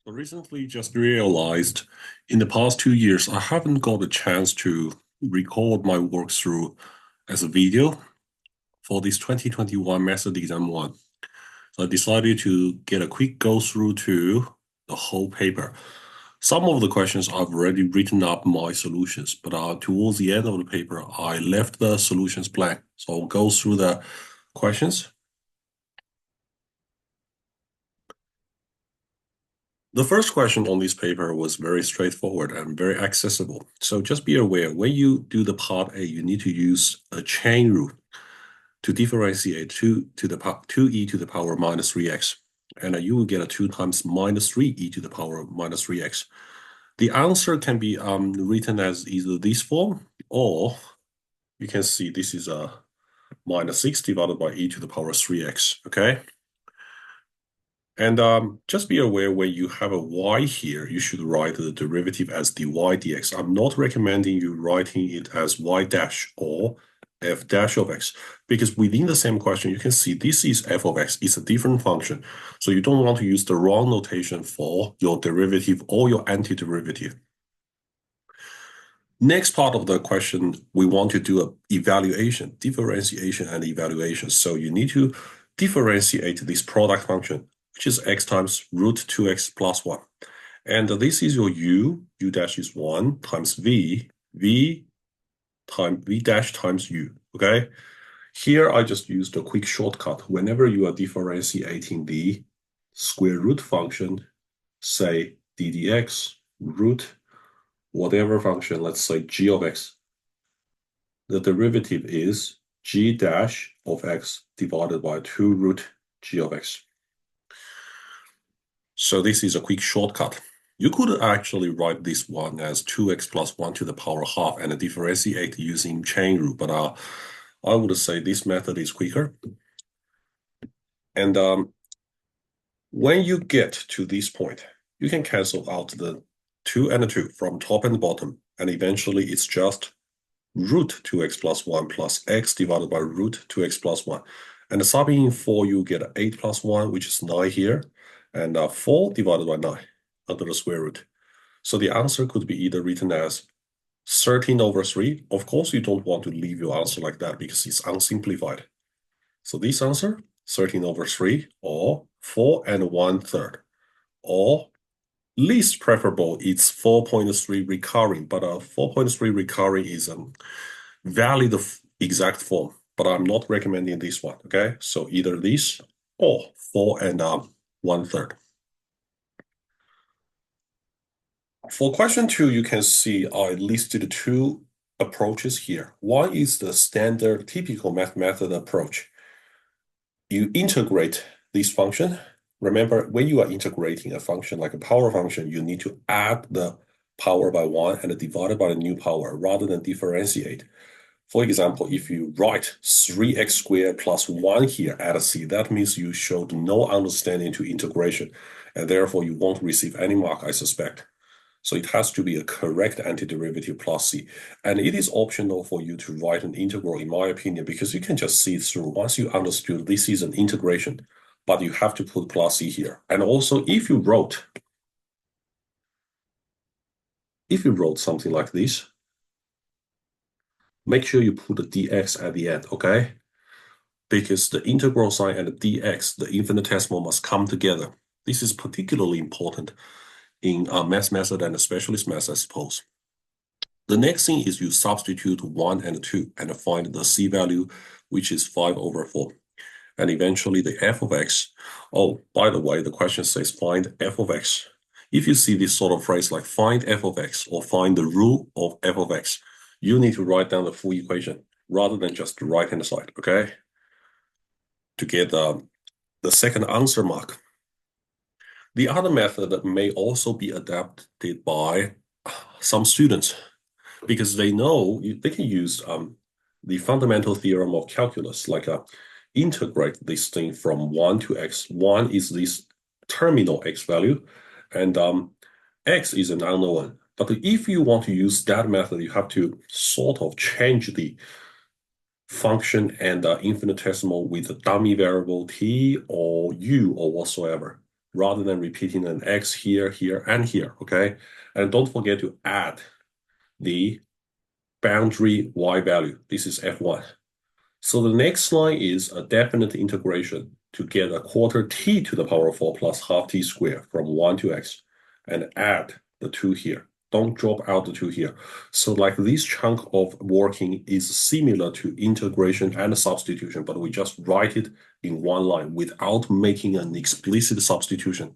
I recently just realized in the past 2 years, I haven't got a chance to record my work through as a video for this 2021 Method Exam 1. So I decided to get a quick go through to the whole paper. Some of the questions I've already written up my solutions, but towards the end of the paper, I left the solutions blank. So I'll go through the questions. The first question on this paper was very straightforward and very accessible. So just be aware, when you do the part A, you need to use a chain rule to differentiate 2e to the power minus 3x. And you will get a 2 times minus 3e to the power minus 3x. The answer can be written as either this form, or you can see this is a minus 6 divided by e to the power 3x, okay? And just be aware when you have a y here, you should write the derivative as dy dx. I'm not recommending you writing it as y dash or f dash of x, because within the same question, you can see this is f of x. It's a different function. So you don't want to use the wrong notation for your derivative or your antiderivative. Next part of the question, we want to do a evaluation, differentiation and evaluation. So you need to differentiate this product function, which is x times root 2x plus 1. And this is your u dash is 1 times v dash times u, okay? Here, I just used a quick shortcut. Whenever you are differentiating the square root function, say d dx, root whatever function, let's say g of x, the derivative is g dash of x divided by 2 root g of x. So this is a quick shortcut. You could actually write this one as 2x plus 1 to the power half and differentiate using chain rule, but I would say this method is quicker. And when you get to this point, you can cancel out the 2 and 2 from top and bottom, and eventually it's just root 2x plus 1 plus x divided by root 2x plus 1. And subbing in 4, you get 8 plus 1, which is 9 here, and 4 divided by 9 under the square root. So the answer could be either written as 13 over 3. Of course, you don't want to leave your answer like that because it's unsimplified. So this answer, 13 over 3, or 4 and 1/3, or least preferable, it's 4.3 recurring, but 4.3 recurring is a valid exact form, but I'm not recommending this one, okay? So either this or 4 and 1/3. For question 2, you can see I listed 2 approaches here. One is the standard typical math method approach. You integrate this function. Remember, when you are integrating a function like a power function, you need to add the power by 1 and divide it by the new power rather than differentiate. For example, if you write 3x squared plus 1 here at c, that means you showed no understanding to integration, and therefore you won't receive any mark, I suspect. So it has to be a correct antiderivative plus c. And it is optional for you to write an integral, in my opinion, because you can just see it through. Once you understood this is an integration, but you have to put plus c here. And also, if you wrote something like this, make sure you put the dx at the end, okay? Because the integral sign and the dx, the infinitesimal, must come together. This is particularly important in math method and specialist math, I suppose. The next thing is you substitute 1 and 2 and find the c value, which is 5 over 4. And eventually the f of x. Oh, by the way, the question says find f of x. If you see this sort of phrase like find f of x or find the rule of f of x, you need to write down the full equation rather than just the right-hand side, okay? To get the second answer mark. The other method that may also be adapted by some students because they know they can use the fundamental theorem of calculus, like integrate this thing from 1 to x. 1 is this terminal x value, and x is an unknown. But if you want to use that method, you have to sort of change the function and infinitesimal with a dummy variable t or u or whatsoever. rather than repeating an x here, here, and here, okay? And don't forget to add the boundary y value. This is f1. So the next line is a definite integration to get a quarter t to the power of 4 plus half t squared from 1 to x, and add the 2 here. Don't drop out the 2 here. So like this chunk of working is similar to integration and substitution, but we just write it in one line without making an explicit substitution.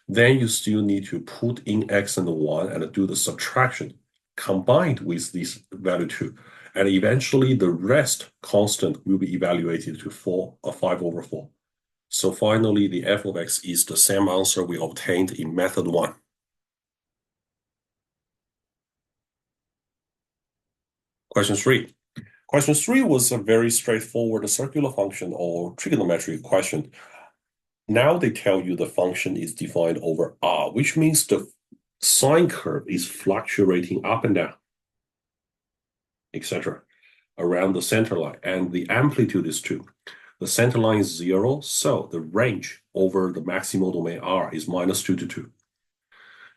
Then you still need to put in x and 1 and do the subtraction combined with this value 2. And eventually the rest constant will be evaluated to 5 over 4. So finally, the f of x is the same answer we obtained in method 1. Question 3. Question 3 was a very straightforward circular function or trigonometric question. Now they tell you the function is defined over R, which means the sine curve is fluctuating up and down, etc., around the center line, and the amplitude is 2. The center line is 0, so the range over the maximal domain R is -2 to 2.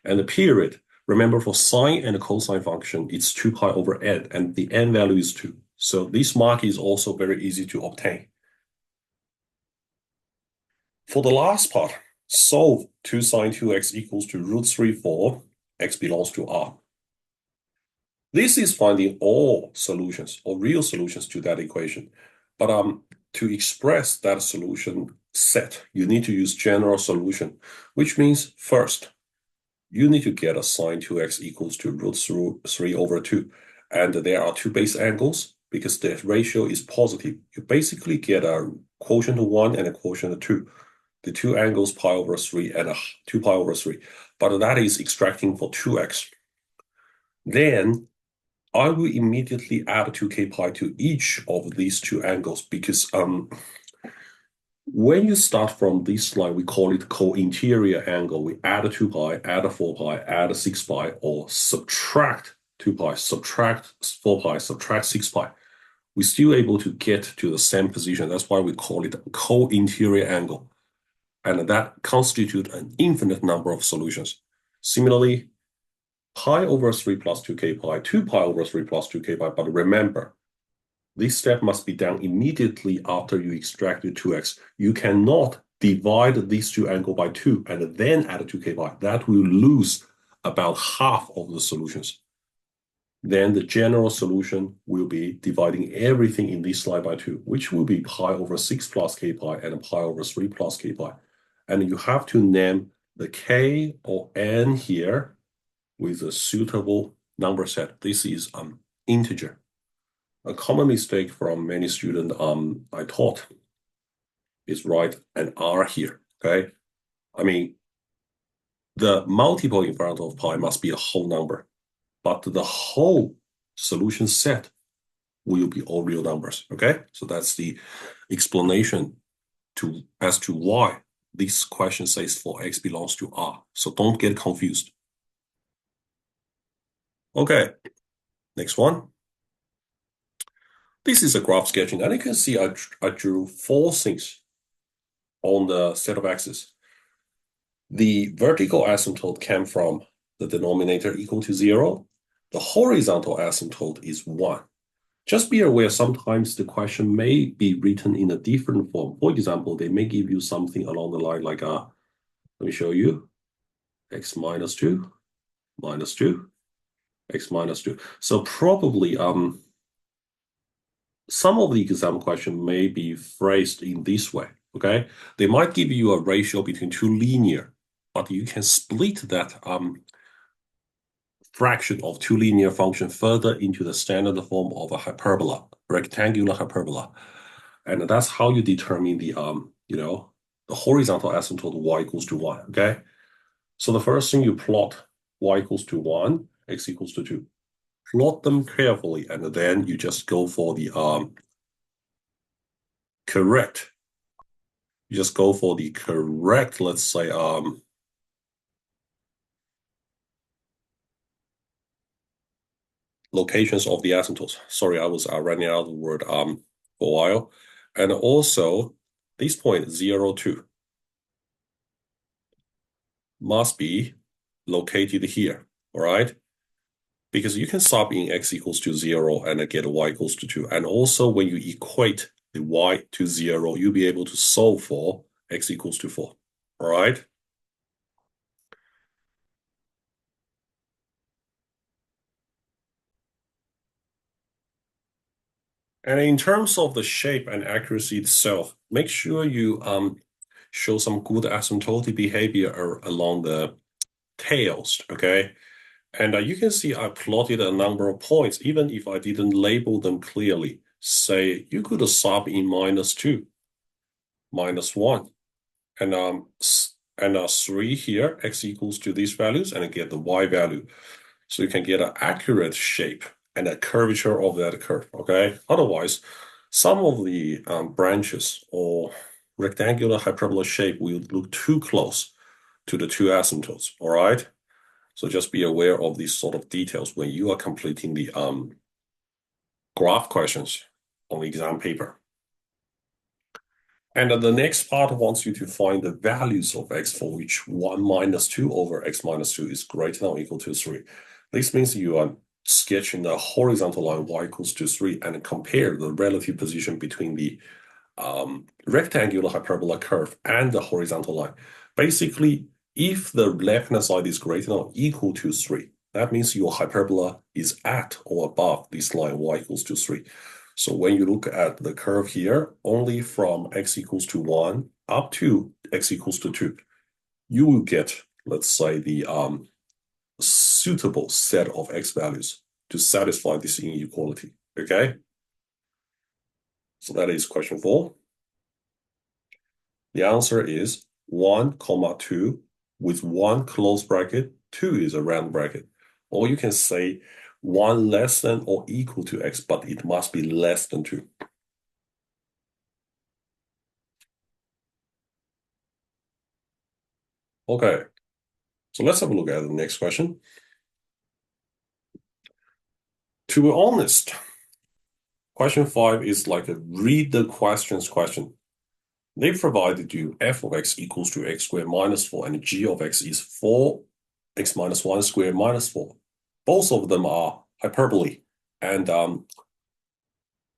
And the period, remember for sine and cosine function, it's 2 pi over n, and the n value is 2. So this mark is also very easy to obtain. For the last part, solve 2 sine 2x equals to √3 for x belongs to R. This is finding all solutions or real solutions to that equation. But to express that solution set, you need to use general solution, which means first, you need to get a sine 2x equals to √3 over 2. And there are two base angles. Because the ratio is positive, you basically get a quotient of 1 and a quotient of 2. The two angles pi over 3 and 2 pi over 3. But that is extracting for 2x. Then I will immediately add 2k pi to each of these two angles because when you start from this line, we call it co-interior angle. We add 2 pi, add 4 pi, add 6 pi, or subtract 2 pi, subtract 4 pi, subtract 6 pi. We're still able to get to the same position. That's why we call it a co-interior angle. And that constitutes an infinite number of solutions. Similarly, pi over 3 plus 2k pi, 2 pi over 3 plus 2k pi. But remember, this step must be done immediately after you extract the 2x. You cannot divide these two angles by 2 and then add 2k pi. That will lose about half of the solutions. Then the general solution will be dividing everything in this slide by 2, which will be pi over 6 plus k pi and pi over 3 plus k pi. And you have to name the k or n here with a suitable number set. This is integer. A common mistake from many students I taught is write an r here, okay? I mean, the multiple in front of pi must be a whole number, but the whole solution set will be all real numbers, okay? So that's the explanation as to why this question says for x belongs to R. So don't get confused. Okay, next one. This is a graph sketching, and you can see I drew 4 things on the set of axes. The vertical asymptote came from the denominator equal to 0. The horizontal asymptote is 1. Just be aware, sometimes the question may be written in a different form. For example, they may give you something along the line like, let me show you, x minus 2, minus 2, x minus 2. So probably some of the exam question may be phrased in this way, okay? They might give you a ratio between two linear, but you can split that fraction of two linear function further into the standard form of a hyperbola, rectangular hyperbola. And that's how you determine the, the horizontal asymptote y equals to 1, okay? So the first thing you plot y equals to 1, x equals to 2. Plot them carefully, and then you just go for the correct. You just go for the correct, let's say, locations of the asymptotes. Sorry, I was running out of the word for a while. And also, this point, 0, 2. must be located here, all right? Because you can sub in x equals to 0 and get y equals to 2. And also when you equate the y to 0, you'll be able to solve for x equals to 4, all right? And in terms of the shape and accuracy itself, make sure you show some good asymptotic behavior along the tails, okay? And you can see I plotted a number of points, even if I didn't label them clearly. Say you could sub in -2, -1, and 3 here, x equals to these values, and get the y value. So you can get an accurate shape and a curvature of that curve, okay? Otherwise, some of the branches or rectangular hyperbola shape will look too close to the two asymptotes, all right? So just be aware of these sort of details when you are completing the graph questions on the exam paper. And the next part wants you to find the values of x for which 1 minus 2 over x minus 2 is greater than or equal to 3. This means you are sketching the horizontal line y equals to 3 and compare the relative position between the rectangular hyperbola curve and the horizontal line. Basically, if the left-hand side is greater than or equal to 3, that means your hyperbola is at or above this line y equals to 3. So when you look at the curve here, only from x equals to 1 up to x equals to 2, you will get, let's say, the suitable set of x values to satisfy this inequality, okay? So that is question 4. The answer is 1, 2 with 1 close bracket, 2 is a round bracket. Or you can say 1 less than or equal to x, but it must be less than 2. Okay, so let's have a look at the next question. To be honest, question 5 is like a read the questions question. They provided you f of x equals to x squared minus 4 and g of x is 4x minus 1 squared minus 4. Both of them are hyperbole. And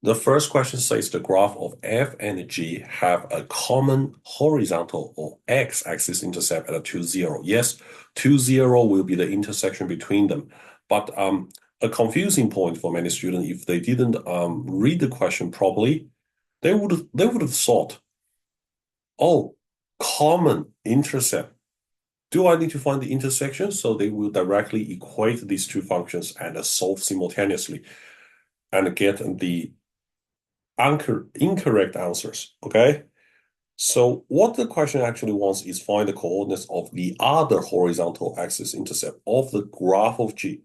the first question says the graph of f and g have a common horizontal or x-axis intercept at 2, 0. Yes, 2, 0 will be the intersection between them. But a confusing point for many students, if they didn't read the question properly, they would have thought, oh, common intercept. Do I need to find the intersection? So they will directly equate these two functions and solve simultaneously and get the incorrect answers, okay? So what the question actually wants is find the coordinates of the other horizontal axis intercept of the graph of G.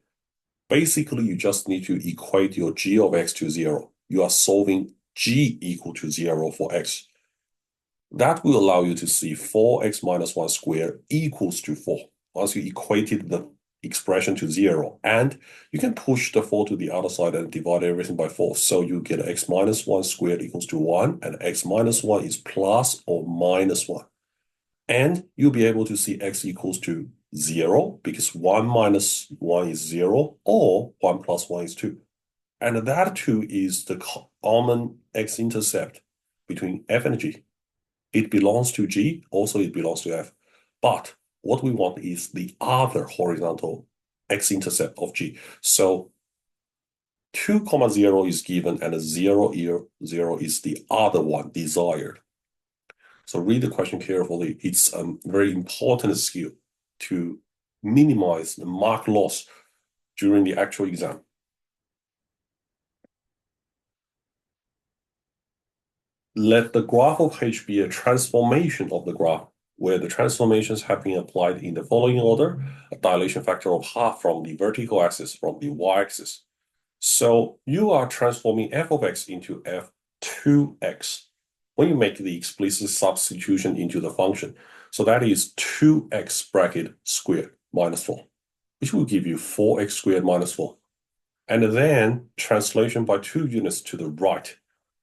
Basically, you just need to equate your G of x to 0. You are solving G equal to 0 for x. That will allow you to see 4x minus 1 squared equals to 4 once you equated the expression to 0. And you can push the 4 to the other side and divide everything by 4. So you get x minus 1 squared equals to 1, and x minus 1 is plus or minus 1. And you'll be able to see x equals to 0 because 1 minus 1 is 0, or 1 plus 1 is 2. And that 2 is the common x-intercept between f and g. It belongs to G, also it belongs to F. But what we want is the other horizontal x-intercept of G. So 2, 0 is given and 0, 0 is the other one desired. So read the question carefully. It's a very important skill to minimize the mark loss during the actual exam. Let the graph of H be a transformation of the graph where the transformations have been applied in the following order: a dilation factor of half from the vertical axis from the y-axis. So you are transforming f of x into f2x when you make the explicit substitution into the function. So that is 2x bracket squared minus 4, which will give you 4x squared minus 4. And then translation by 2 units to the right.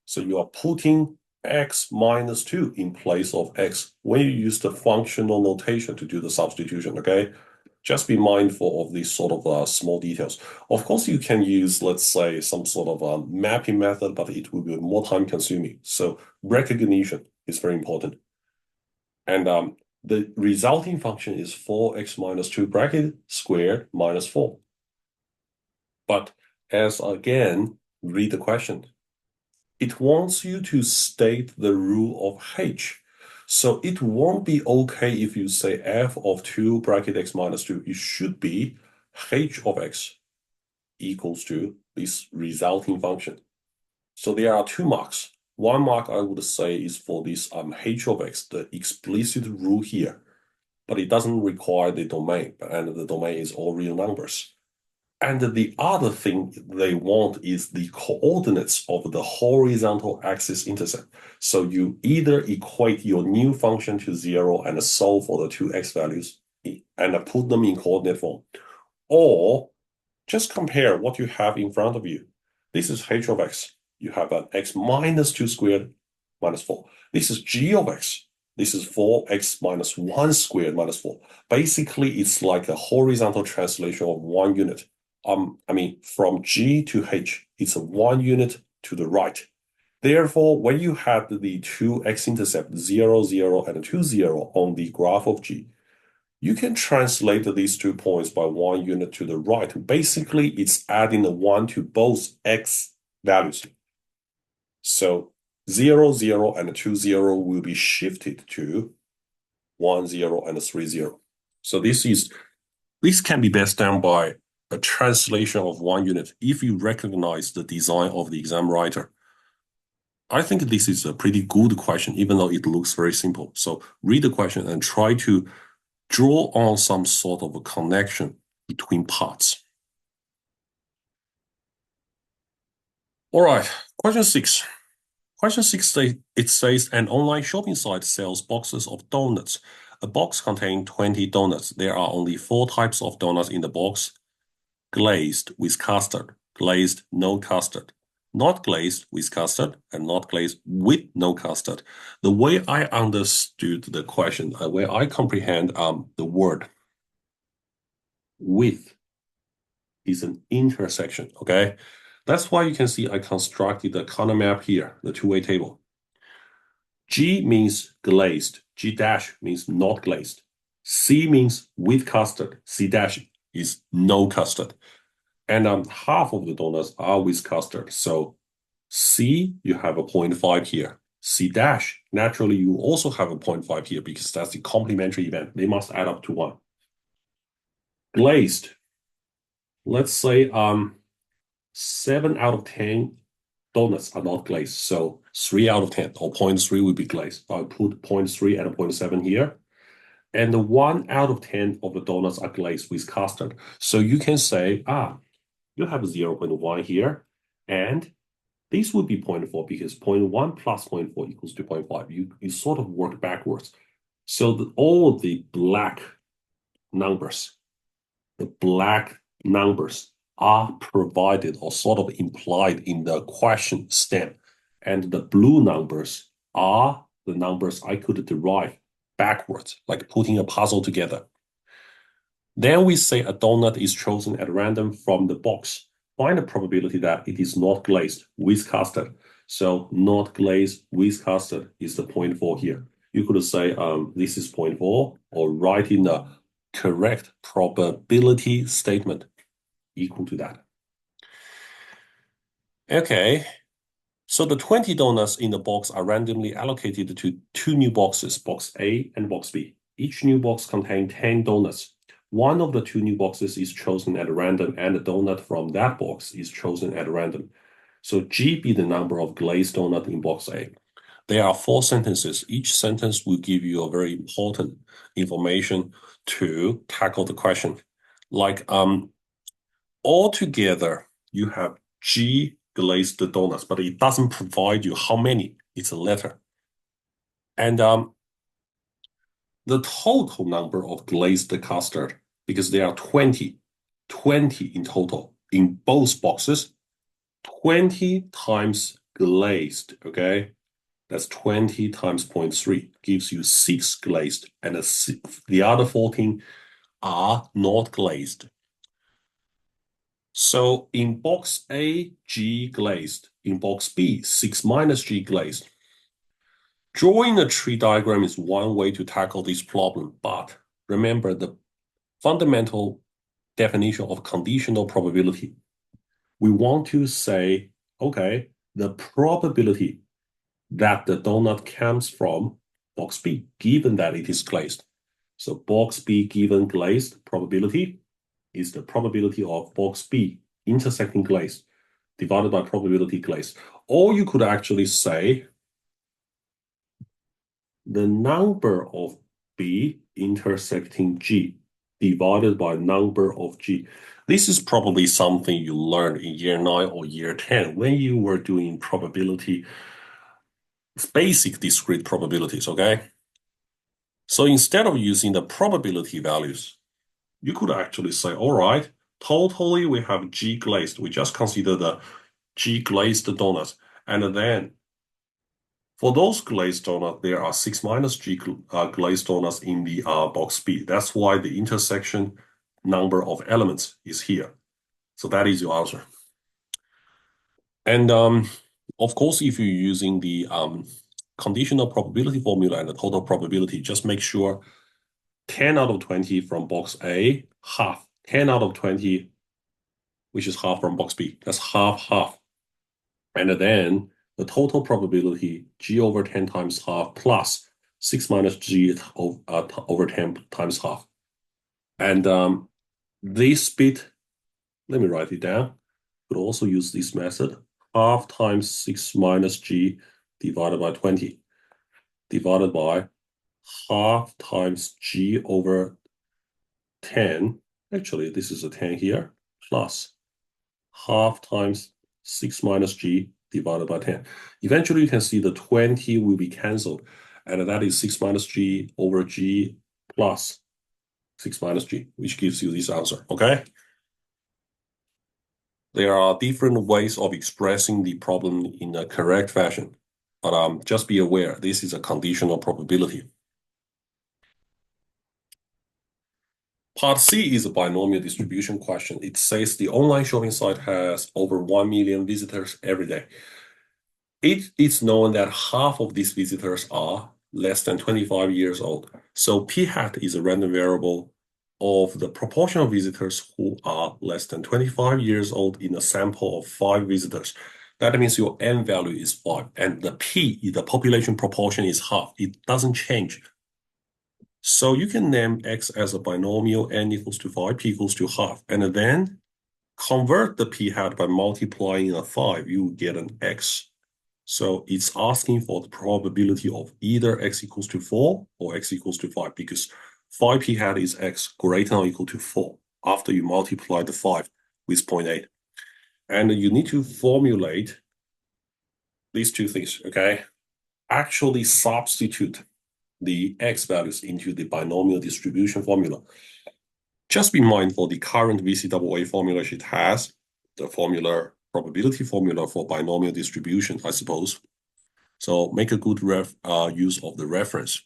So you are putting x minus 2 in place of x when you use the functional notation to do the substitution, okay? Just be mindful of these sort of small details. Of course, you can use, let's say, some sort of a mapping method, but it will be more time consuming. So recognition is very important. And the resulting function is 4x minus 2 bracket squared minus 4. But as again, read the question. It wants you to state the rule of H. So it won't be okay if you say f of 2 bracket x minus 2. It should be h of x equals to this resulting function. So there are 2 marks. One mark I would say is for this h of x, the explicit rule here, but it doesn't require the domain, and the domain is all real numbers. And the other thing they want is the coordinates of the horizontal axis intercept. So you either equate your new function to 0 and solve for the 2x values and put them in coordinate form, or just compare what you have in front of you. This is h of x. You have an x minus 2 squared minus 4. This is g of x. This is 4x minus 1 squared minus 4. Basically, it's like a horizontal translation of 1 unit. From G to H, it's a 1 unit to the right. Therefore, when you have the 2 x-intercept 0, 0, and 2, 0 on the graph of G, you can translate these 2 points by 1 unit to the right. Basically, it's adding a 1 to both x values. So 0, 0, and 2, 0 will be shifted to 1, 0, and 3, 0. So this can be best done by a translation of 1 unit if you recognize the design of the exam writer. I think this is a pretty good question, even though it looks very simple. So read the question and try to draw on some sort of a connection between parts. All right, question 6. Question 6, it says an online shopping site sells boxes of donuts. A box contains 20 donuts. There are only 4 types of donuts in the box. Glazed with custard, glazed no custard, not glazed with custard, and not glazed with no custard. The way I understood the question, the way I comprehend the word with is an intersection, okay? That's why you can see I constructed the color map here, the two-way table. G means glazed, G dash means not glazed. C means with custard, C dash is no custard. And half of the donuts are with custard. So C, you have a 0.5 here. C dash, naturally, you also have a 0.5 here because that's the complementary event. They must add up to 1. Glazed, let's say 7 out of 10 donuts are not glazed. So 3 out of 10 or 0.3 will be glazed. I'll put 0.3 and 0.7 here. And the 1 out of 10 of the donuts are glazed with custard. So you can say, you have 0.1 here, and this would be 0.4 because 0.1 plus 0.4 equals to 0.5. You sort of work backwards. So all the black numbers are provided or sort of implied in the question stem. And the blue numbers are the numbers I could derive backwards, like putting a puzzle together. Then we say a donut is chosen at random from the box. Find the probability that it is not glazed with custard. So not glazed with custard is the 0.4 here. You could say this is 0.4 or write in a correct probability statement equal to that. Okay, so the 20 donuts in the box are randomly allocated to 2 new boxes, box A and box B. Each new box contains 10 donuts. One of the 2 new boxes is chosen at random, and the donut from that box is chosen at random. So G be the number of glazed donut in box A. There are 4 sentences. Each sentence will give you a very important information to tackle the question. Like altogether, you have G glazed donuts, but it doesn't provide you how many. It's a letter. And the total number of glazed custard, because there are 20 in total in both boxes, 20 times glazed, okay? That's 20 times 0.3, gives you 6 glazed, and the other 14 are not glazed. So in box A, G glazed. In box B, 6 minus G glazed. Drawing a tree diagram is one way to tackle this problem, but remember the fundamental definition of conditional probability. We want to say, okay, the probability that the donut comes from box B, given that it is glazed. So box B given glazed probability is the probability of box B intersecting glazed divided by probability glazed. Or you could actually say the number of B intersecting G divided by number of G. This is probably something you learned in year 9 or year 10 when you were doing probability, basic discrete probabilities, okay? So instead of using the probability values, you could actually say, all right, totally we have G glazed. We just consider the G glazed donuts. And then for those glazed donuts, there are 6 minus G glazed donuts in the box B. That's why the intersection number of elements is here. So that is your answer. And of course, if you're using the conditional probability formula and the total probability, just make sure 10 out of 20 from box A, half. 10 out of 20, which is half from box B. That's half, half. And then the total probability, G over 10 times half plus 6 minus G over 10 times half. And this bit, let me write it down. Could also use this method. Half times 6 minus G divided by 20 divided by half times G over 10. Actually, this is a 10 here, plus half times 6 minus G divided by 10. Eventually, you can see the 20 will be cancelled, and that is 6 minus G over G plus 6 minus G, which gives you this answer, okay? There are different ways of expressing the problem in a correct fashion, but just be aware, this is a conditional probability. Part C is a binomial distribution question. It says the online shopping site has over 1 million visitors every day. It is known that half of these visitors are less than 25 years old. So p hat is a random variable of the proportion of visitors who are less than 25 years old in a sample of 5 visitors. That means your n value is 5, and the p, the population proportion, is half. It doesn't change. So you can name x as a binomial n equals to 5, p equals to half, and then convert the p hat by multiplying a 5, you get an x. So it's asking for the probability of either x equals to 4 or x equals to 5, because 5 p hat is x greater than or equal to 4 after you multiply the 5 with 0.8. And you need to formulate these two things, okay? Actually substitute the x values into the binomial distribution formula. Just be mindful the current VCAA formula sheet has the probability formula for binomial distribution, I suppose. So make a good use of the reference.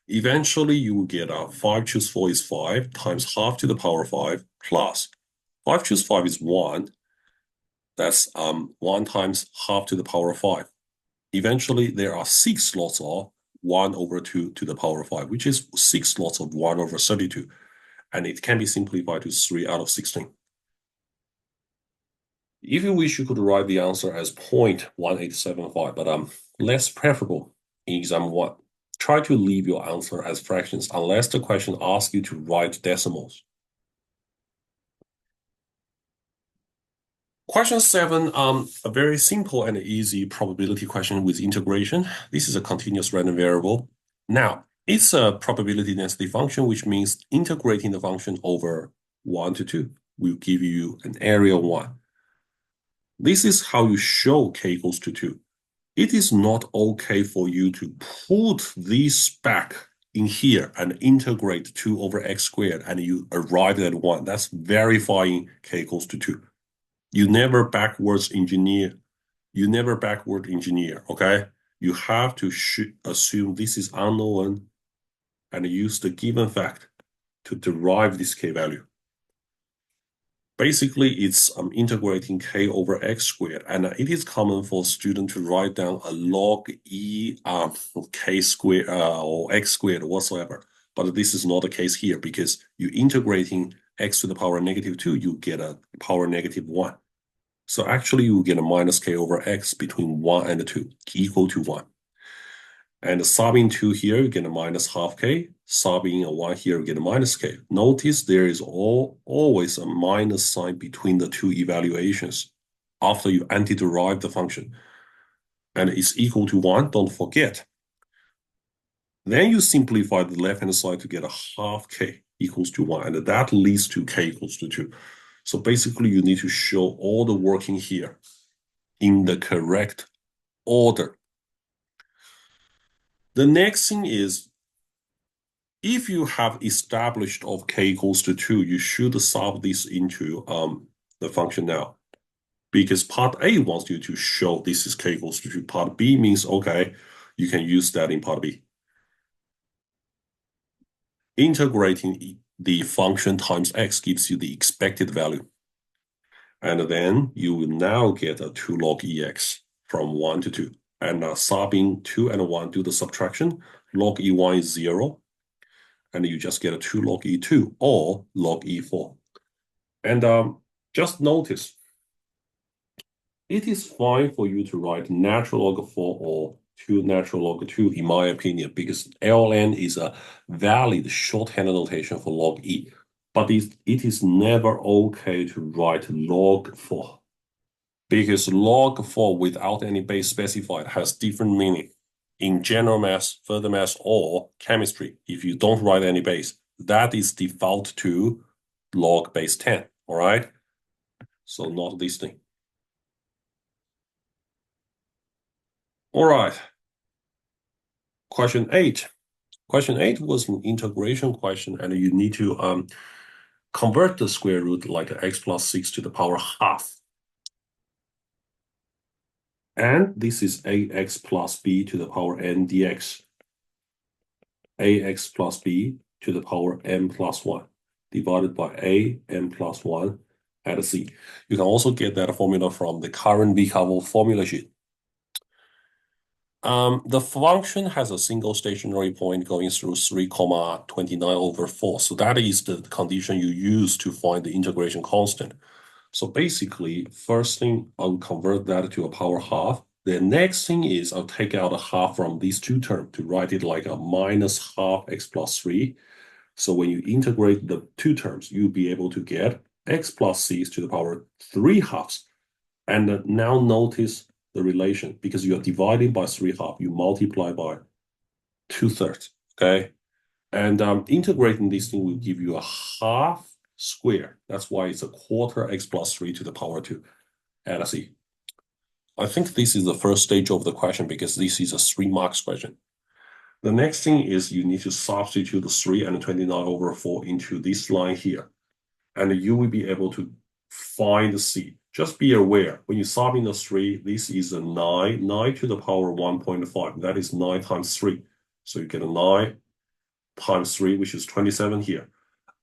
Eventually, you will get 5 choose 4 is 5 times half to the power 5 plus 5 choose 5 is 1. That's 1 times half to the power 5. Eventually, there are 6 slots of 1 over 2 to the power 5, which is 6 slots of 1 over 32. And it can be simplified to 3 out of 16. If you wish, you could write the answer as 0.1875, but less preferable in exam 1. Try to leave your answer as fractions unless the question asks you to write decimals. Question 7, a very simple and easy probability question with integration. This is a continuous random variable. Now, it's a probability density function, which means integrating the function over 1 to 2 will give you an area 1. This is how you show k equals to 2. It is not okay for you to put this back in here and integrate 2 over x squared and you arrive at 1. That's verifying k equals to 2. You never backward engineer, okay? you have to assume this is unknown and use the given fact to derive this k value. Basically, it's integrating k over x squared, and it is common for a student to write down a log e k squared or x squared or whatsoever. But this is not the case here because you're integrating x to the power -2, you get a power -1. So actually, you get a minus k over x between 1 and 2, equal to 1. And subbing 2 here, you get a minus half k. Subbing a 1 here, you get a minus k. Notice there is always a minus sign between the two evaluations after you antiderive the function. And it's equal to 1, don't forget. Then you simplify the left-hand side to get a half k equals to 1, and that leads to k equals to 2. So basically, you need to show all the working here in the correct order. The next thing is, if you have established of k equals to 2, you should solve this into the function now. Because part A wants you to show this is k equals to 2. Part B means, okay, you can use that in part B. Integrating the function times x gives you the expected value. And then you will now get a 2 log ex from 1 to 2. And subbing 2 and 1, do the subtraction. Log e1 is 0. And you just get a 2 log e2 or log e4. And just notice, it is fine for you to write natural log 4 or 2 natural log 2, in my opinion, because ln is a valid shorthand notation for log e. But it is never okay to write log 4, because log 4 without any base specified has different meaning. In general math, further math, or chemistry, if you don't write any base, that is default to log base 10, all right? So not this thing. All right. Question 8. Question 8 was an integration question, and you need to convert the square root like x plus 6 to the power half. And this is ax plus b to the power n dx. Ax plus b to the power m plus 1 divided by a m plus 1 at c. You can also get that formula from the current VCAA formula sheet. The function has a single stationary point going through 3,29/4. So that is the condition you use to find the integration constant. So basically, first thing, I'll convert that to a power half. The next thing is I'll take out a half from these two terms to write it like a minus half x plus 3. So when you integrate the two terms, you'll be able to get x plus 6 to the power 3 halves. And now notice the relation, because you are dividing by 3 halves, you multiply by 2/3, okay? And integrating this thing will give you a half square. That's why it's a quarter x plus 3 to the power 2 at c. I think this is the first stage of the question because this is a 3 marks question. The next thing is you need to substitute the 3 and 29/4 into this line here. And you will be able to find c. Just be aware, when you sub in the 3, this is a 9 to the power 1.5. That is 9 times 3. So you get a 9 times 3, which is 27 here.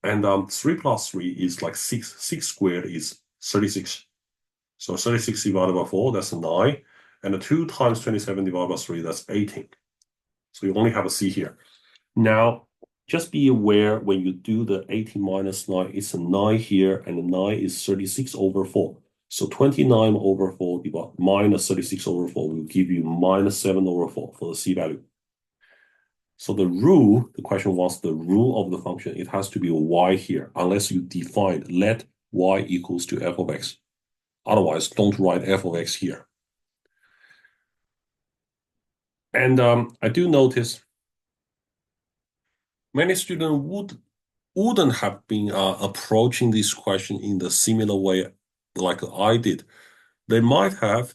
And 3 plus 3 is like 6. 6 squared is 36. So 36 divided by 4, that's a 9. And 2 times 27 divided by 3, that's 18. So you only have a c here. Now, just be aware when you do the 18 minus 9, it's a 9 here, and the 9 is 36/4. So 29/4 divided minus 36/4 will give you minus 7/4 for the c value. So the rule, the question wants the rule of the function. It has to be a y here, unless you define let y equals to f of x. Otherwise, don't write f of x here. And I do notice many students wouldn't have been approaching this question in the similar way like I did. They might have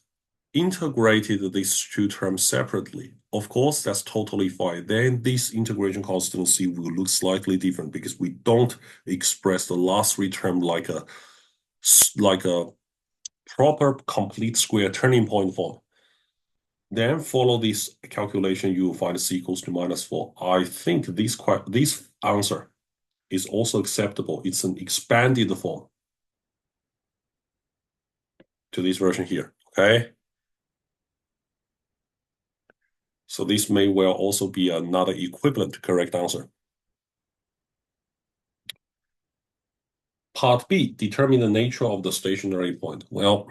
integrated these two terms separately. Of course, that's totally fine. Then this integration constancy will look slightly different because we don't express the last 3 terms like a proper complete square turning point form. Then follow this calculation, you will find c equals to -4. I think this answer is also acceptable. It's an expanded form to this version here, okay? So this may well also be another equivalent correct answer. Part B, determine the nature of the stationary point. Well,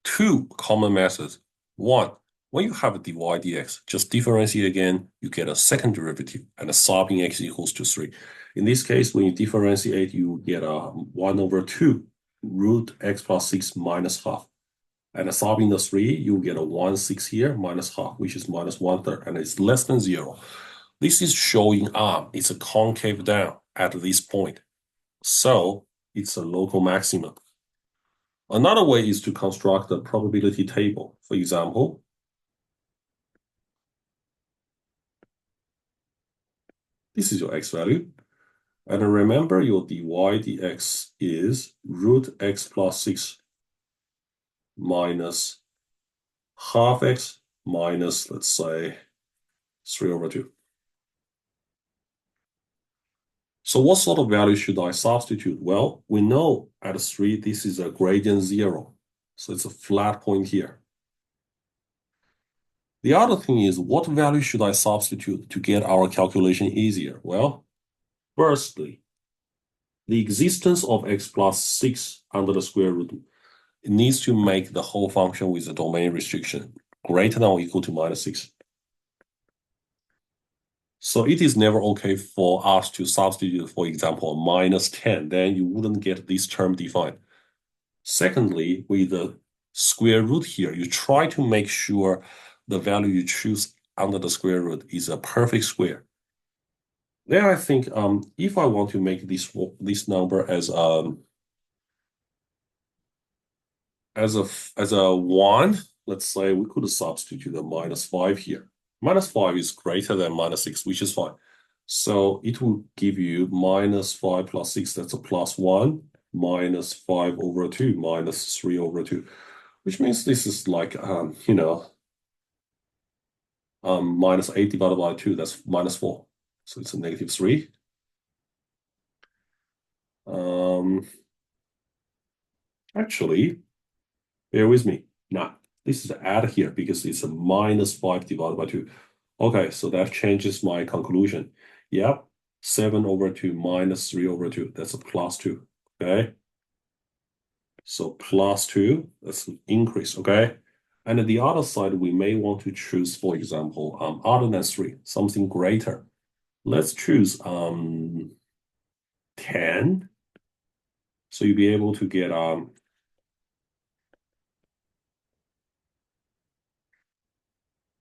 two common methods. One, when you have a dy dx, just differentiate again, you get a second derivative, and the solving x equals to 3. In this case, when you differentiate, you get a 1 over 2 root x plus 6 minus half. And solving the 3, you get a 1/6 here minus half, which is minus 1/3, and it's less than 0. This is showing it's a concave down at this point. So it's a local maximum. Another way is to construct a probability table. For example, this is your x value. And remember your dy dx is root x plus 6 minus half x minus, let's say, 3 over 2. So what sort of value should I substitute? Well, we know at 3, this is a gradient 0. So it's a flat point here. The other thing is, what value should I substitute to get our calculation easier? Well, firstly, the existence of x plus 6 under the square root needs to make the whole function with a domain restriction greater than or equal to -6. So it is never okay for us to substitute, for example, -10. Then you wouldn't get this term defined. Secondly, with the square root here, you try to make sure the value you choose under the square root is a perfect square. Then I think if I want to make this number as a 1, let's say we could substitute a -5 here. -5 is greater than -6, which is fine. So it will give you -5 plus 6, that's a +1, -5 over 2, -3 over 2, which means this is like, -8 divided by 2, that's -4. So it's a -3. Actually, bear with me. Now, this is add here because it's a -5 divided by 2. Okay, so that changes my conclusion. Yep, 7 over 2 minus 3 over 2. That's a +2. Okay. So +2, that's an increase. Okay. And at the other side, we may want to choose, for example, other than 3, something greater. Let's choose 10. So you'll be able to get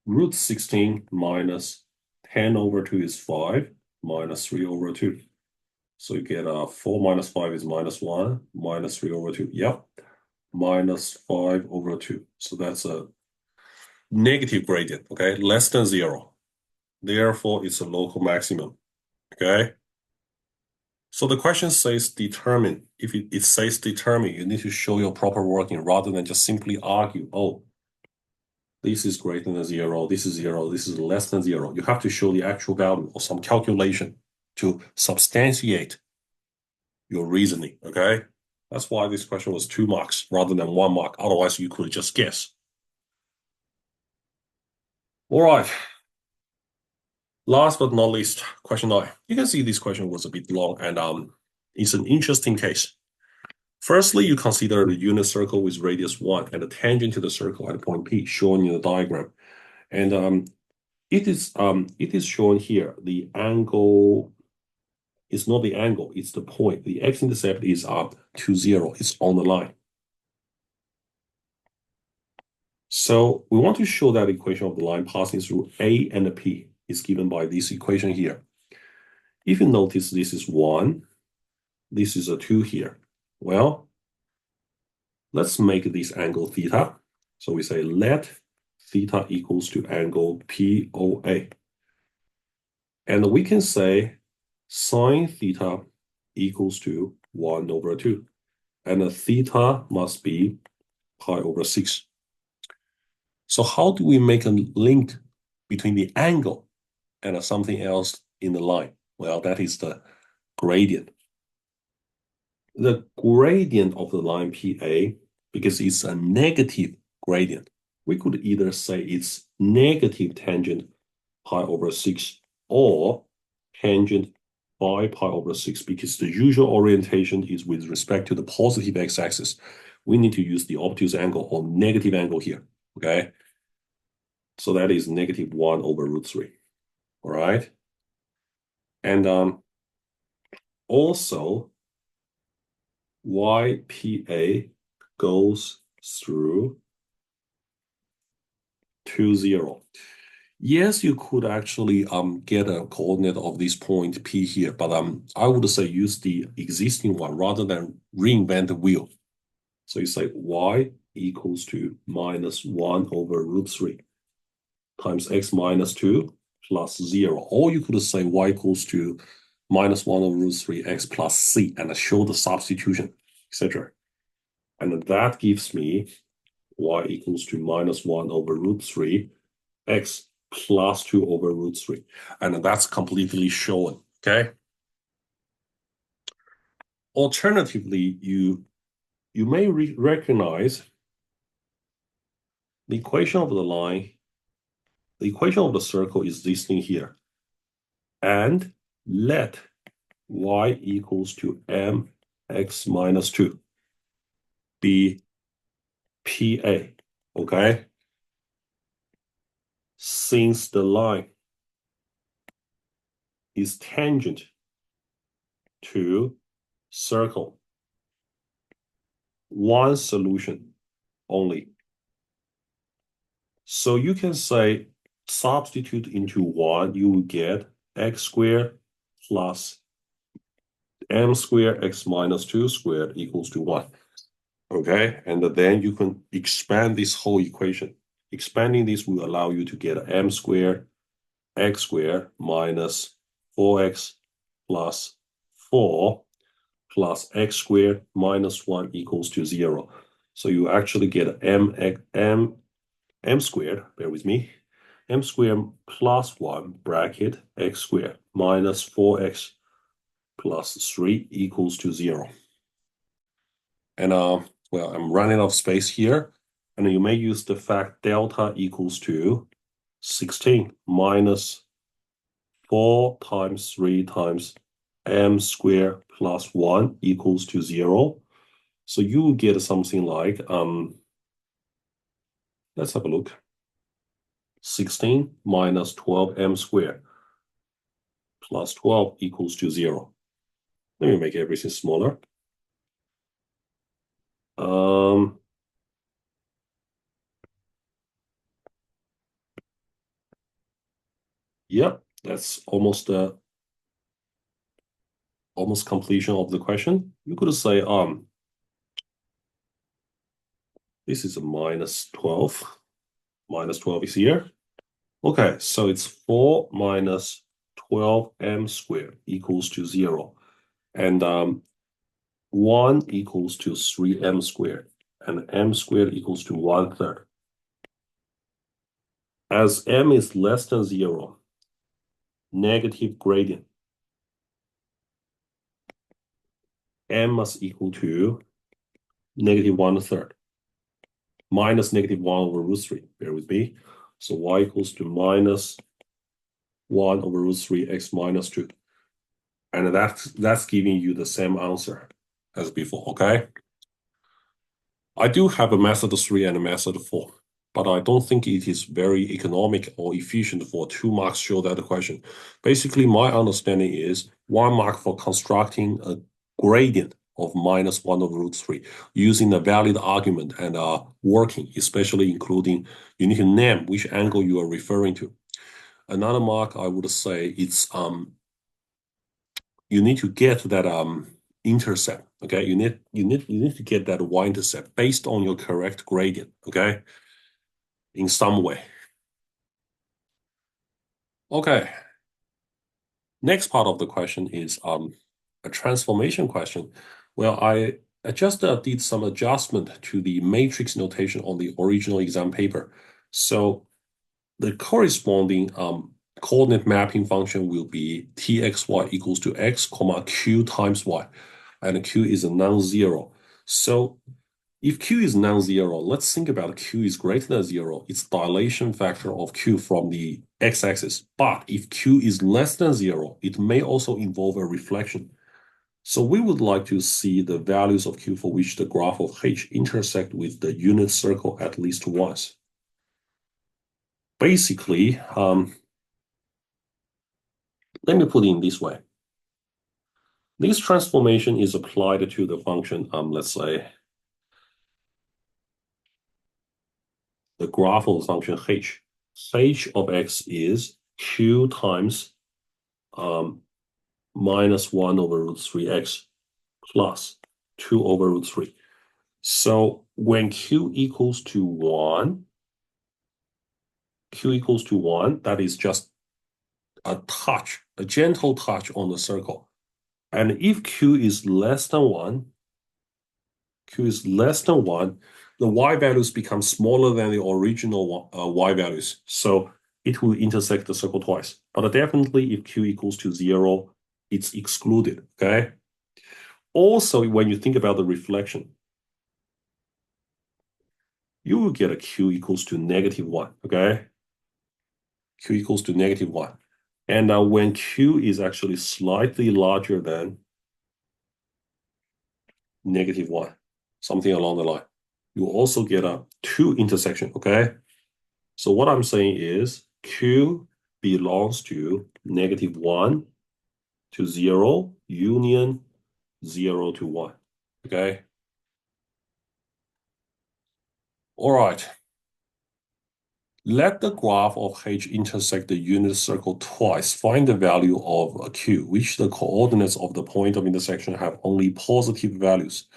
root 16 minus 10 over 2 is 5 minus 3 over 2. So you get 4 minus 5 is -1 minus 3 over 2. Yep, -5 over 2. So that's a negative gradient, okay, less than 0. Therefore, it's a local maximum, okay? So the question says determine. If it says determine, you need to show your proper working rather than just simply argue, oh, this is greater than 0, this is 0, this is less than 0. You have to show the actual value or some calculation to substantiate your reasoning, okay? That's why this question was 2 marks rather than 1 mark. Otherwise, you could just guess. All right. Last but not least, question 9. You can see this question was a bit long, and it's an interesting case. Firstly, you consider the unit circle with radius 1 and the tangent to the circle at point P shown in the diagram. And it is shown here. The angle is not the angle, it's the point. The x-intercept is up to 0. It's on the line. So we want to show that equation of the line passing through A and P is given by this equation here. If you notice, this is 1, this is a 2 here. Well, let's make this angle theta. So we say let theta equals to angle POA. And we can say sine theta equals to 1 over 2. And the theta must be pi over 6. So how do we make a link between the angle and something else in the line? Well, that is the gradient. The gradient of the line PA, because it's a negative gradient, we could either say it's negative tangent pi over 6 or tangent by pi over 6, because the usual orientation is with respect to the positive x-axis. We need to use the obtuse angle or negative angle here, okay? So that is negative 1 over root 3, all right? And also, YPA goes through 2, 0. Yes, you could actually get a coordinate of this point P here, but I would say use the existing one rather than reinvent the wheel. So you say y equals to minus 1 over root 3 times x minus 2 plus 0. Or you could say y equals to minus 1 over root 3 x plus c and show the substitution, etc. And that gives me y equals to minus 1 over root 3 x plus 2 over root 3. And that's completely shown, okay? Alternatively, you may recognize the equation of the line, the equation of the circle is this thing here. And let y equals to mx minus 2 be PA, okay? Since the line is tangent to circle, one solution only. So you can say substitute into 1, you will get x squared plus m squared x minus 2 squared equals to 1. Okay, and then you can expand this whole equation. Expanding this will allow you to get m squared x squared minus 4x plus 4 plus x squared minus 1 equals to 0. So you actually get m squared, bear with me, m squared plus 1 bracket x squared minus 4x plus 3 equals to 0. And well, I'm running out of space here. And you may use the fact delta equals to 16 minus 4 times 3 times m squared plus 1 equals to 0. So you will get something like, let's have a look. 16 minus 12m squared plus 12 equals to 0. Let me make everything smaller. Yep, that's almost completion of the question. You could say, this is a minus 12. Minus 12 is here. Okay, so it's 4 minus 12m squared equals to 0. And 1 equals to 3m squared. And m squared equals to 1/3. As m is less than 0, negative gradient, m must equal to negative 1/3 minus negative 1 over root 3. Bear with me. So y equals to minus 1 over root 3 x minus 2. And that's giving you the same answer as before, okay? I do have a method 3 and a method 4, but I don't think it is very economic or efficient for 2 marks show that question. Basically, my understanding is 1 mark for constructing a gradient of minus 1 over root 3 using a valid argument and working, especially including you need to name which angle you are referring to. Another mark I would say it's you need to get that intercept. Okay, you need to get that y-intercept based on your correct gradient. Okay, in some way. Okay. Next part of the question is a transformation question. Well, I just did some adjustment to the matrix notation on the original exam paper. So the corresponding coordinate mapping function will be txy equals to x, comma, q times y. And q is a non-zero. So if q is non-zero, let's think about q is greater than 0. It's dilation factor of q from the x-axis. But if q is less than 0, it may also involve a reflection. So we would like to see the values of q for which the graph of h intersect with the unit circle at least once. Basically, let me put it in this way. This transformation is applied to the function, let's say, the graph of the function h. h of x is q times minus 1 over root 3x plus 2 over root 3. So when q equals to 1, that is just a touch, a gentle touch on the circle. And if q is less than 1, the y values become smaller than the original y values. So it will intersect the circle twice. But definitely if q equals to 0, it's excluded, okay? Also, when you think about the reflection, you will get a q equals to -1, okay? Q equals to -1. And when q is actually slightly larger than -1, something along the line, you also get a 2 intersection, okay? So what I'm saying is q belongs to -1 to 0, union 0 to 1, okay? All right. Let the graph of h intersect the unit circle twice. Find the value of q, which the coordinates of the point of intersection have only positive values.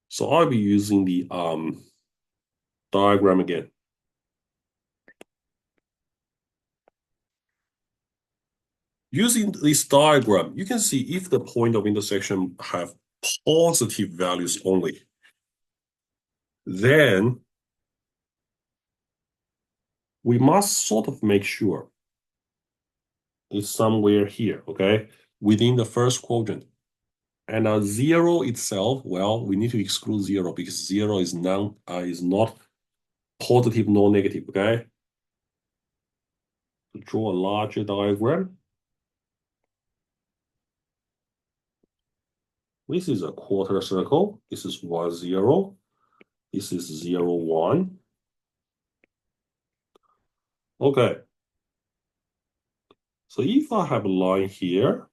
So I'll be using the diagram again. Using this diagram, you can see if the point of intersection have positive values only, then we must sort of make sure it's somewhere here, okay, within the first quadrant. And 0 itself, well, we need to exclude 0 because 0 is not positive nor negative, okay? To draw a larger diagram. This is a quarter circle. This is 1, 0. This is 0, 1. Okay. So if I have a line here,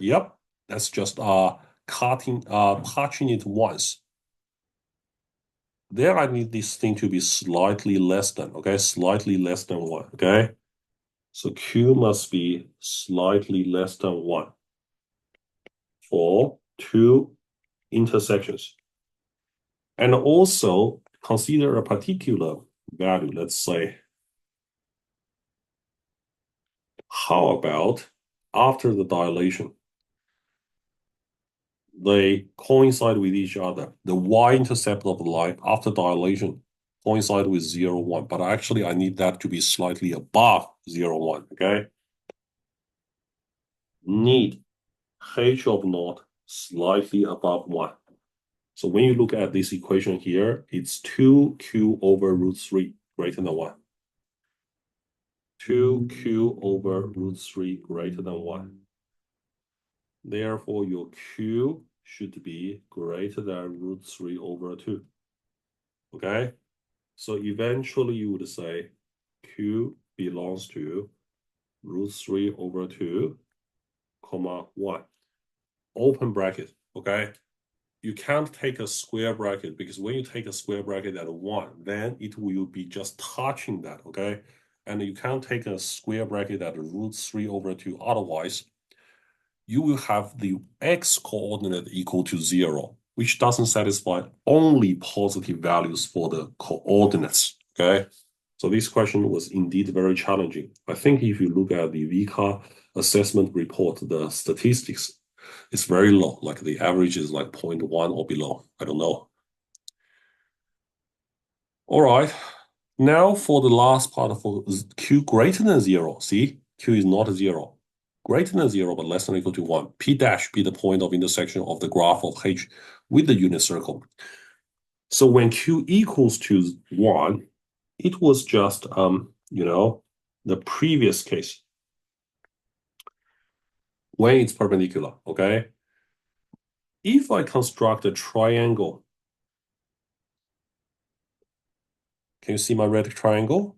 yep, that's just touching it once. There I need this thing to be slightly less than, okay? Slightly less than 1, okay? So q must be slightly less than 1 for 2 intersections. And also consider a particular value, let's say. How about after the dilation? They coincide with each other. The y-intercept of the line after dilation coincide with 0, 1. But actually, I need that to be slightly above 0, 1, okay? Need h of naught slightly above 1. So when you look at this equation here, it's 2q over root 3 greater than 1. 2q over root 3 greater than 1. Therefore, your q should be greater than root 3 over 2. Okay? So eventually you would say q belongs to root 3 over 2, comma 1. Open bracket, okay? You can't take a square bracket because when you take a square bracket at 1, then it will be just touching that, okay? And you can't take a square bracket at root 3 over 2. Otherwise, you will have the x coordinate equal to 0, which doesn't satisfy only positive values for the coordinates, okay? So this question was indeed very challenging. I think if you look at the VCAA assessment report, the statistics, It's very low, like the average is like 0.1 or below. I don't know. All right. Now for the last part for Q greater than 0. See, Q is not 0. Greater than 0, but less than or equal to 1. P dash be the point of intersection of the graph of H with the unit circle. So when Q equals to 1, it was just, the previous case when it's perpendicular, okay? If I construct a triangle, can you see my red triangle?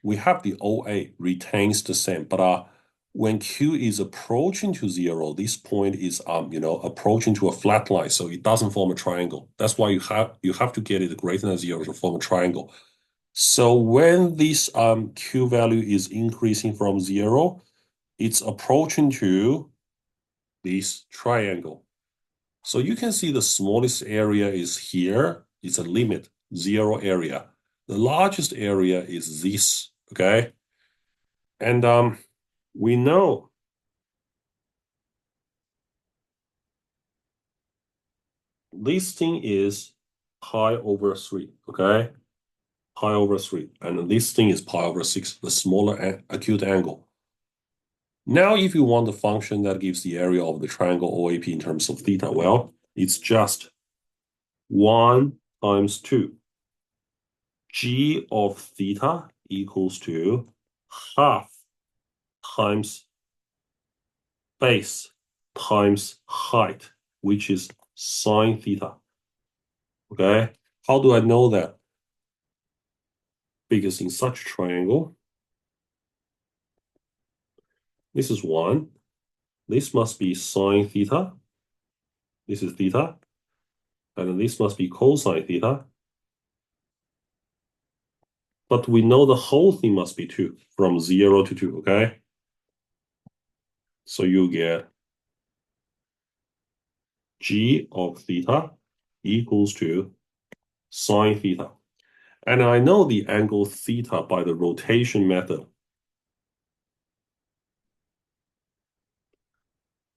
We have the OA retains the same, but when Q is approaching to 0, this point is approaching to a flat line, so it doesn't form a triangle. That's why you have to get it greater than 0 to form a triangle. So when this Q value is increasing from 0, it's approaching to this triangle. So you can see the smallest area is here. It's a limit, 0 area. The largest area is this, okay? And we know this thing is pi over 3, okay? Pi over 3. And this thing is pi over 6, the smaller acute angle. Now, if you want the function that gives the area of the triangle OAP in terms of theta, well, it's just 1 times 2. G of theta equals to half times base times height, which is sine theta. Okay? How do I know that? Because in such a triangle, this is 1. This must be sine theta. This is theta. And this must be cosine theta. But we know the whole thing must be 2, from 0 to 2, okay? So you get G of theta equals to sine theta. And I know the angle theta by the rotation method.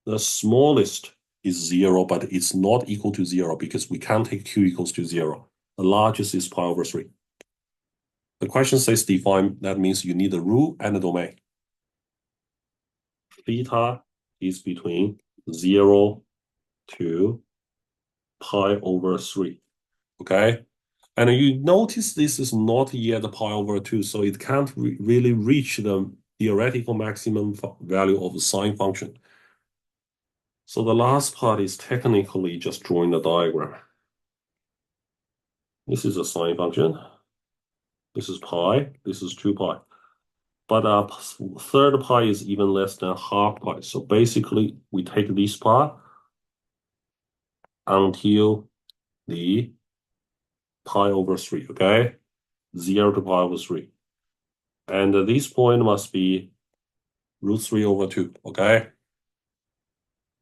The smallest is 0, but it's not equal to 0 because we can't take Q equals to 0. The largest is pi over 3. The question says define, that means you need the rule and the domain. Theta is between 0 to pi over 3, okay? And you notice this is not yet pi over 2, so it can't really reach the theoretical maximum value of the sine function. So the last part is technically just drawing the diagram. This is a sine function. This is pi. This is 2 pi. But third pi is even less than half pi. So basically, we take this part until the pi over 3, okay? 0 to pi over 3. And this point must be root 3 over 2, okay?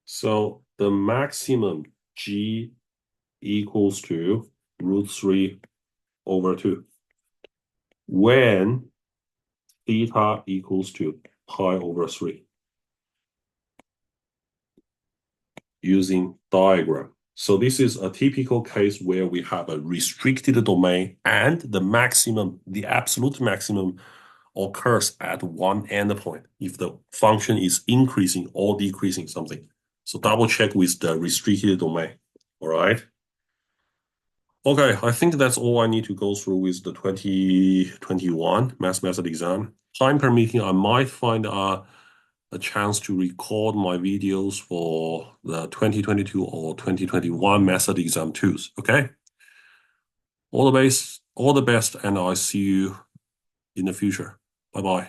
So the maximum G equals to root 3 over 2 when theta equals to pi over 3 using diagram. So this is a typical case where we have a restricted domain and the maximum, the absolute maximum occurs at one endpoint if the function is increasing or decreasing something. So double check with the restricted domain, all right? Okay, I think that's all I need to go through with the 2021 math method exam. Time permitting, I might find a chance to record my videos for the 2022 or 2021 method exam twos, okay? All the best, and I'll see you in the future. Bye-bye.